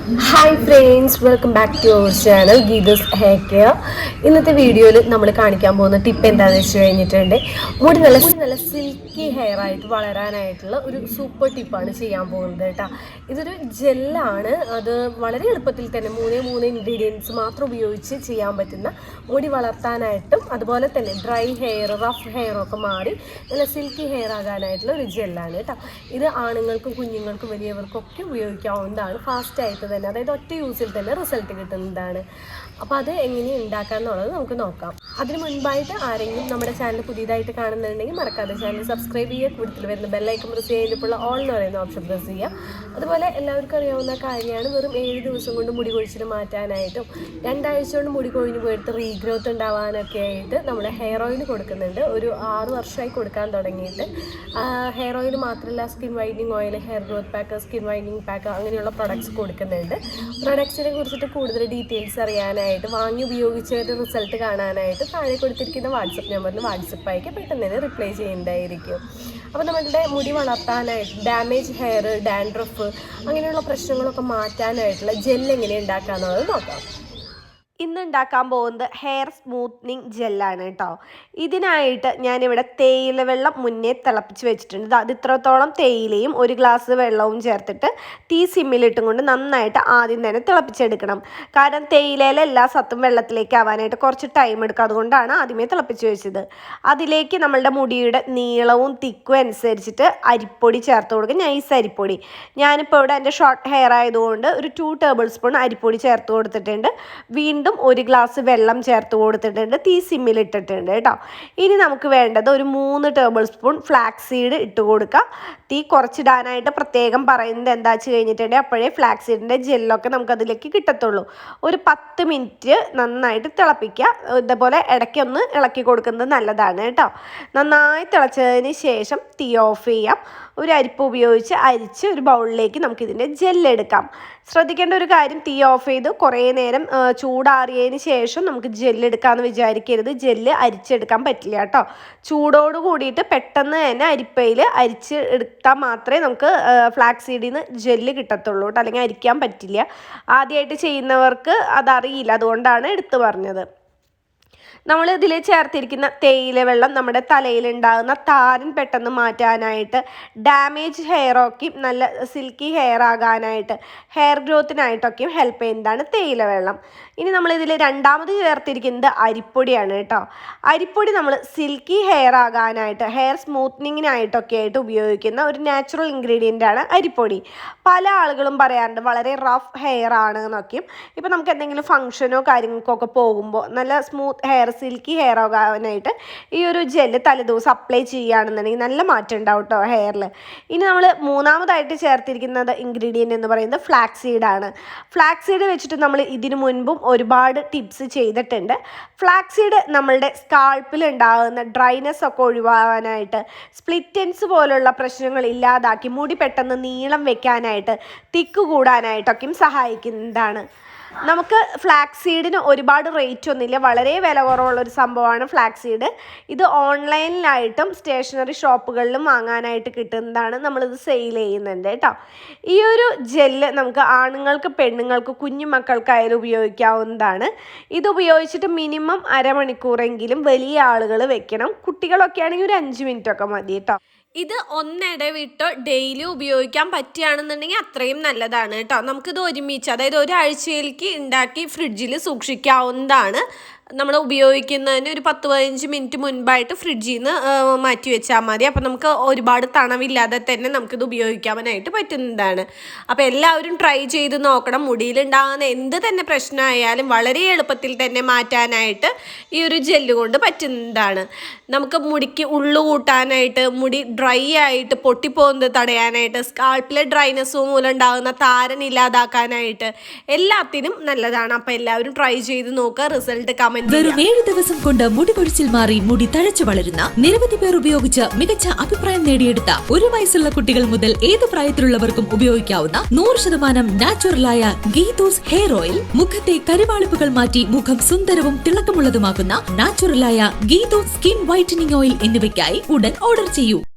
Hi friends, welcome back to our channel Geetha's hair care. ഇന്നത്തെ വീഡിയോയിൽ നമ്മൾ കാണിക്കാൻ പോകുന്ന ടിപ്പ് എന്താണെന്ന് വെച്ച് കഴിഞ്ഞിട്ടുണ്ട്, മുടി നല്ല സിൽക്കി ഹെയർ ആയിട്ട് വളരാനായിട്ടുള്ള ഒരു സൂപ്പർ ടിപ്പാണ് ചെയ്യാൻ പോകുന്നത് കേട്ടോ. ഇതൊരു ജെല്ലാണ്. അത് വളരെ എളുപ്പത്തിൽ തന്നെ മൂന്ന് ഇൻഗ്രീഡിയൻസ് മാത്രം ഉപയോഗിച്ച് ചെയ്യാൻ പറ്റുന്ന മുടി വളർത്താനായിട്ടും അതുപോലെ തന്നെ ഡ്രൈ ഹെയർ, റഫ് ഹെയർ ഒക്കെ മാറി നല്ല സിൽക്കി ഹെയർ ആകാനായിട്ടുള്ള ഒരു ജെല്ലാണ് കേട്ടോ. ഇത് ആണുങ്ങൾക്കും കുഞ്ഞുങ്ങൾക്കും വലിയവർക്കും ഒക്കെ ഉപയോഗിക്കാവുന്നതാണ്. ഫാസ്റ്റായിട്ട് തന്നെ, അതായത് ഒറ്റ യൂസിൽ തന്നെ റിസൾട്ട് കിട്ടുന്നതാണ്. അപ്പോൾ അത് എങ്ങനെ ഉണ്ടാക്കാമെന്നുള്ളത് നമുക്ക് നോക്കാം. അതിന് മുൻപായിട്ട് ആരെങ്കിലും നമ്മുടെ ചാനൽ പുതിയതായിട്ട് കാണുന്നുണ്ടെങ്കിൽ മറക്കാതെ ചാനൽ സബ്സ്ക്രൈബ് ചെയ്യുക. കൂടുതൽ വരുന്ന ബെല്ലൈക്കൺ പ്രസ് ചെയ്യുമ്പോൾ ഓൾ എന്ന് പറയുന്ന ഓപ്ഷൻ പ്രസ് ചെയ്യുക. അതുപോലെ എല്ലാവർക്കും അറിയാവുന്ന കാര്യമാണ്, വെറും 7 ദിവസം കൊണ്ട് മുടി കൊഴിച്ചിട്ട് മാറ്റാനായിട്ടും 2 ആഴ്ച കൊണ്ട് മുടി കൊഴിഞ്ഞ് പോയിട്ട് റീഗ്രോത്ത് ഉണ്ടാവാനൊക്കെ ആയിട്ട് നമ്മൾ ഹെയർ ഓയിൽ കൊടുക്കുന്നുണ്ട്. ഒരു 6 വർഷമായി കൊടുക്കാൻ തുടങ്ങിയിട്ട്. ഹെയർ ഓയിൽ മാത്രമല്ല, skin whitening oil, hair growth pack, skin whitening pack അങ്ങനെയുള്ള പ്രൊഡക്ട്സ് കൊടുക്കുന്നുണ്ട്. പ്രൊഡക്ട്സിനെ കുറിച്ചിട്ട് കൂടുതൽ ഡീറ്റെയിൽസ് അറിയാനായിട്ട്, വാങ്ങി ഉപയോഗിച്ചതിൻ്റെ റിസൾട്ട് കാണാനായിട്ട് താഴെ കൊടുത്തിരിക്കുന്ന വാട്സപ്പ് നമ്പറിൽ വാട്സപ്പ് അയക്കി പെട്ടെന്ന് തന്നെ റിപ്ലൈ ചെയ്യുന്നതായിരിക്കും. അപ്പോൾ നമ്മളുടെ മുടി വളർത്താനായിട്ട്, ഡാമേജ് ഹെയർ, ഡാൻഡ്രഫ് അങ്ങനെയുള്ള പ്രശ്നങ്ങളൊക്കെ മാറ്റാനായിട്ടുള്ള ജെൽ എങ്ങനെ ഉണ്ടാക്കാമെന്നുള്ളത് നോക്കാം. ഇന്ന് ഉണ്ടാക്കാൻ പോകുന്നത് ഹെയർ സ്മൂത്തനിങ് ജെല്ലാണ് കേട്ടോ. ഇതിനായിട്ട് ഞാനിവിടെ തേയില വെള്ളം മുന്നേ തിളപ്പിച്ച് വെച്ചിട്ടുണ്ട്. അത് ഇത്രത്തോളം തേയിലയും 1 ഗ്ലാസ് വെള്ളവും ചേർത്തിട്ട് തീ സിമ്മിലിട്ടും കൊണ്ട് നന്നായിട്ട് ആദ്യം തന്നെ തിളപ്പിച്ചെടുക്കണം. കാരണം തേയിലയിലെ എല്ലാ സത്തും വെള്ളത്തിലേക്ക് ആവാനായിട്ട് കുറച്ച് ടൈം എടുക്കും. അതുകൊണ്ടാണ് ആദ്യമേ തിളപ്പിച്ച് വെച്ചത്. അതിലേക്ക് നമ്മളുടെ മുടിയുടെ നീളവും തിക്കും അനുസരിച്ചിട്ട് അരിപ്പൊടി ചേർത്ത് കൊടുക്കും. നൈസ് അരിപ്പൊടി. ഞാനിപ്പോൾ ഇവിടെ എൻ്റെ ഷോർട്ട് ഹെയർ ആയതുകൊണ്ട് ഒരു 2 ടേബിൾ സ്പൂൺ അരിപ്പൊടി ചേർത്ത് കൊടുത്തിട്ടുണ്ട്. വീണ്ടും 1 ഗ്ലാസ് വെള്ളം ചേർത്ത് കൊടുത്തിട്ടുണ്ട്. തീ സിമ്മിലിട്ടിട്ടുണ്ട് കേട്ടോ. ഇനി നമുക്ക് വേണ്ടത് ഒരു 3 ടേബിൾ സ്പൂൺ ഫ്ലാക്സ് സീഡ് ഇട്ട് കൊടുക്കുക. തീ കുറച്ചിടാനായിട്ട് പ്രത്യേകം പറയുന്നത് എന്താ വെച്ച് കഴിഞ്ഞിട്ടുണ്ടെങ്കിൽ അപ്പോഴേ ഫ്ലാക്സ് സീഡിൻ്റെ ജെല്ലൊക്കെ നമുക്കതിലേക്ക് കിട്ടത്തുള്ളൂ. ഒരു 10 മിനിറ്റ് നന്നായിട്ട് തിളപ്പിക്കുക. ഇതേപോലെ ഇടയ്ക്കൊന്ന് ഇളക്കി കൊടുക്കുന്നത് നല്ലതാണ് കേട്ടോ. നന്നായി തിളച്ചതിന് ശേഷം തീ ഓഫ് ചെയ്യാം. ഒരു അരിപ്പ് ഉപയോഗിച്ച് അരിച്ച് ഒരു ബൗളിലേക്ക് നമുക്കിതിൻ്റെ ജെല്ലെടുക്കാം. ശ്രദ്ധിക്കേണ്ട ഒരു കാര്യം, തീ ഓഫ് ചെയ്ത് കുറേ നേരം ചൂടാറിയതിന് ശേഷം നമുക്ക് ജെല്ലെടുക്കാമെന്ന് വിചാരിക്കരുത്. ജെല്ല് അരിച്ചെടുക്കാൻ പറ്റില്ല കേട്ടോ. ചൂടോട് കൂടിയിട്ട് പെട്ടെന്ന് തന്നെ അരിപ്പയിൽ അരിച്ച് എടുത്താൽ മാത്രമേ നമുക്ക് ഫ്ലാക്സ് സീഡിൽ നിന്ന് ജെല്ല് കിട്ടത്തുള്ളൂ കേട്ടോ. അല്ലെങ്കിൽ അരിക്കാൻ പറ്റില്ല. ആദ്യമായിട്ട് ചെയ്യുന്നവർക്ക് അതറിയില്ല, അതുകൊണ്ടാണ് എടുത്തു പറഞ്ഞത്. നമ്മൾ ഇതിൽ ചേർത്തിരിക്കുന്ന തേയില വെള്ളം നമ്മുടെ തലയിലുണ്ടാകുന്ന താരൻ പെട്ടെന്ന് മാറ്റാനായിട്ട്, ഡാമേജ് ഹെയറൊക്കെയും നല്ല സിൽക്കി ഹെയർ ആകാനായിട്ട്, ഹെയർ ഗ്രോത്തിനായിട്ടൊക്കെയും ഹെൽപ്പ് ചെയ്യുന്നതാണ് തേയില വെള്ളം. ഇനി നമ്മളിതിൽ രണ്ടാമത് ചേർത്തിരിക്കുന്നത് അരിപ്പൊടിയാണ് കേട്ടോ. അരിപ്പൊടി നമ്മൾ സിൽക്കി ഹെയർ ആകാനായിട്ട്, ഹെയർ സ്മൂത്തനിങ്ങിനായിട്ടൊക്കെ ആയിട്ട് ഉപയോഗിക്കുന്ന ഒരു നാച്ചുറൽ ഇൻഗ്രീഡിയൻ്റ് ആണ് അരിപ്പൊടി. പല ആളുകളും പറയാറുണ്ട് വളരെ റഫ് ഹെയർ ആണ് എന്നൊക്കെയും. ഇപ്പോൾ നമുക്ക് എന്തെങ്കിലും ഫംഗ്ഷനോ കാര്യങ്ങൾക്കൊക്കെ പോകുമ്പോൾ നല്ല സ്മൂത്ത് ഹെയർ, സിൽക്കി ഹെയർ ആകാനായിട്ട് ഈ ഒരു ജെല്ല് തലേദിവസം അപ്ലൈ ചെയ്യുകയാണെന്നുണ്ടെങ്കിൽ നല്ല മാറ്റം ഉണ്ടാവും കേട്ടോ ഹെയറിൽ. ഇനി നമ്മൾ മൂന്നാമതായിട്ട് ചേർത്തിരിക്കുന്നത് ഇൻഗ്രീഡിയൻ്റ് എന്ന് പറയുന്നത് ഫ്ലാക്സ് സീഡാണ്. ഫ്ലാക്സ് സീഡ് വെച്ചിട്ട് നമ്മൾ ഇതിനു മുൻപും ഒരുപാട് ടിപ്സ് ചെയ്തിട്ടുണ്ട്. ഫ്ലാക്സ് സീഡ് നമ്മളുടെ സ്കാൾപ്പിൽ ഉണ്ടാകുന്ന ഡ്രൈനെസ് ഒക്കെ ഒഴിവാകാനായിട്ട്, സ്പ്ലിറ്റ് എൻഡ്സ് പോലുള്ള പ്രശ്നങ്ങൾ ഇല്ലാതാക്കി മുടി പെട്ടെന്ന് നീളം വെക്കാനായിട്ട്, തിക്ക് കൂടാനായിട്ടൊക്കെയും സഹായിക്കുന്നതാണ്. നമുക്ക് ഫ്ലാക്സ് സീഡിന് ഒരുപാട് റേറ്റ് ഒന്നുമില്ല, വളരെ വില കുറവുള്ളൊരു സംഭവമാണ് ഫ്ലാക്സ് സീഡ്. ഇത് ഓൺലൈനിലായിട്ടും സ്റ്റേഷനറി ഷോപ്പുകളിലും വാങ്ങാനായിട്ട് കിട്ടുന്നതാണ്. നമ്മളിത് സെയിൽ ചെയ്യുന്നുണ്ട് കേട്ടോ. ഈ ഒരു ജെല്ല് നമുക്ക് ആണുങ്ങൾക്ക്, പെണ്ണുങ്ങൾക്ക്, കുഞ്ഞു മക്കൾക്കായാലും ഉപയോഗിക്കാവുന്നതാണ്. ഇത് ഉപയോഗിച്ചിട്ട് മിനിമം അരമണിക്കൂറെങ്കിലും വലിയ ആളുകൾ വെക്കണം. കുട്ടികളൊക്കെ ആണെങ്കിൽ ഒരു 5 മിനിറ്റൊക്കെ മതി കേട്ടോ. ഇത് ഒന്നിടവിട്ടോ ഡെയിലി ഉപയോഗിക്കാൻ പറ്റുകയാണെന്നുണ്ടെങ്കിൽ അത്രയും നല്ലതാണ് കേട്ടോ. നമുക്കിത് ഒരുമിച്ച്, അതായത് ഒരാഴ്ചയിലേക്ക് ഉണ്ടാക്കി ഫ്രിഡ്ജിൽ സൂക്ഷിക്കാവുന്നതാണ്. നമ്മൾ ഉപയോഗിക്കുന്നതിന് ഒരു 10-15 മിനിറ്റ് മുൻപായിട്ട് ഫ്രിഡ്ജിൽ നിന്ന് മാറ്റി വെച്ചാൽ മതി. അപ്പോൾ നമുക്ക് ഒരുപാട് തണവില്ലാതെ തന്നെ നമുക്കിത് ഉപയോഗിക്കാനായിട്ട് പറ്റുന്നതാണ്. അപ്പോൾ എല്ലാവരും ട്രൈ ചെയ്ത് നോക്കണം. മുടിയിലുണ്ടാകുന്ന എന്ത് തന്നെ പ്രശ്നമായാലും വളരെ എളുപ്പത്തിൽ തന്നെ മാറ്റാനായിട്ട് ഈ ഒരു ജെല്ല് കൊണ്ട് പറ്റുന്നതാണ്. നമുക്ക് മുടിക്ക് ഉള്ളു കൂട്ടാനായിട്ട്, മുടി ഡ്രൈ ആയിട്ട് പൊട്ടിപ്പോകുന്നത് തടയാനായിട്ട്, സ്കാൾപ്പിലെ ഡ്രൈനെസ് മൂലം ഉണ്ടാകുന്ന താരൻ ഇല്ലാതാക്കാനായിട്ട് എല്ലാത്തിനും നല്ലതാണ്. അപ്പോൾ എല്ലാവരും ട്രൈ ചെയ്ത് നോക്കുക. Result comment. വെറും 7 ദിവസം കൊണ്ട് മുടി കൊഴിച്ചിൽ മാറി മുടി തഴച്ചു വളരുന്ന നിരവധി പേർ ഉപയോഗിച്ച് മികച്ച അഭിപ്രായം നേടിയെടുത്ത 1 വയസ്സുള്ള കുട്ടികൾ മുതൽ ഏത് പ്രായത്തിലുള്ളവർക്കും ഉപയോഗിക്കാവുന്ന 100% നാച്ചുറലായ ഗീതൂസ് ഹെയർ ഓയിൽ. മുഖത്തെ കരിവാളിപ്പുകൾ മാറ്റി മുഖം സുന്ദരവും തിളക്കമുള്ളതുമാക്കുന്ന നാച്ചുറലായ ഗീതൂസ് സ്കിൻ വൈറ്റനിങ് ഓയിൽ എന്നിവയ്ക്കായി ഉടൻ ഓർഡർ ചെയ്യൂ.